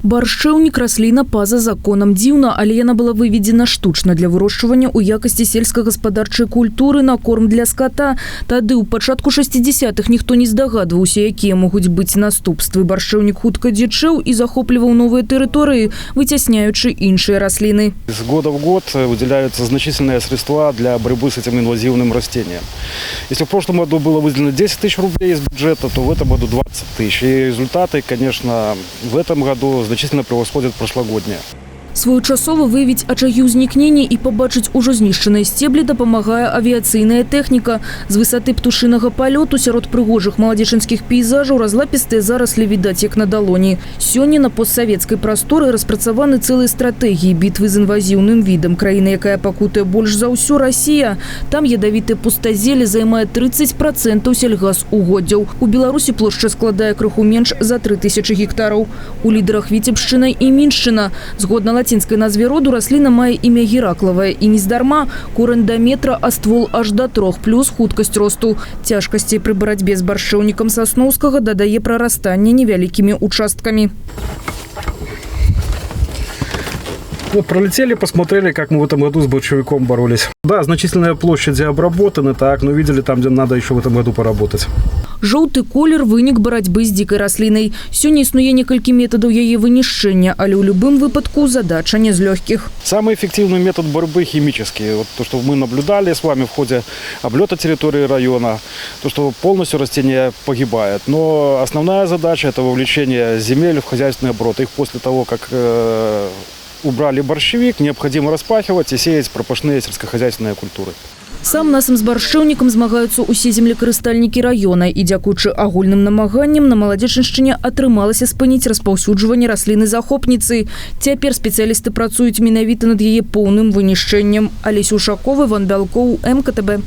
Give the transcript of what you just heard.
Баршчэўнік – расліна па-за законам. Дзіўна, але яна была выведена штучна для вырошчвання ў якасці сельскагаспадарчай культуры на корм для скота. Тады ў пачатку 60-х ніхто не здагадваўся, якія могуць быць наступствы. Баршчэўнік хутка дзічэў і захопліваў новыя тэрыторыі, выцясняючы іншыя расліны. С года в год выделяются значительные средства для борьбы с этим инвазивным растением. Если в прошлом году было выделено 10 тысяч рублей из бюджета, то в этом году 20 тысяч. И результаты, конечно, в этом году значительно превосходят прошлогодние. Своечасова выявіць ачагі ўзнікнення і пабачыць ужо знішчаныя сцеблі дапамагае авіяцыйная тэхніка. З высоты птушынага палёту сярод прыгожых маладзечынскіх пейзажаў разлапістыя зараслі відаць як на далоні. Сёння на постсавецкай прасторы распрацаваны цэлыя стратэгіі бітвы з інвазіўным відам. Краіна, якая пакутае больш за ўсё, Расія. Там ядавітыя пустазелі займае 30% сельгасугоддзяў. У Беларусі плошча складае крыху менш за 3000 гектараў. У лідарах Віцебшчына і Міншчына. Згодна латинской назве роду расліна мае імя гераклавая і нездарма. Корань до метра, а ствол аж до 3, плюс хуткасць росту. Цяжкасці пры барацьбе з баршчэўнікам Сасноўскага дадае прарастанне невялікімі участкамі. Вот пролетели, посмотрели, как мы в этом году с борщевиком боролись. Да, значительные площади обработаны, так, но видели там, где надо еще в этом году поработать. Жоўты колер – вынік барацьбы з дзікай раслінай. Сёння існуе некалькі методаў яе вынішчэння, але ў любым выпадку задача не з лёгкіх. Самый эффективный метод борьбы химический. Вот то, что мы наблюдали с вами в ходе облета территории района, то, что полностью растение погибает. Но основная задача – это вовлечение земель в хозяйственный оборот. Их после того, как убрали борщевик, необходимо распахивать и сеять пропашные сельскохозяйственные культуры. Сам насам з баршчэўнікам змагаюцца ўсе землекарыстальнікі раёна. І дзякуючы агульным намаганням на Маладзечыншчыне атрымалася спыніць распаўсюджванне расліны-захопніцы. Цяпер спецыялісты працуюць менавіта над яе поўным вынішчэннем. Алеся Ушакова, Іван Бялкоў, МКТБ.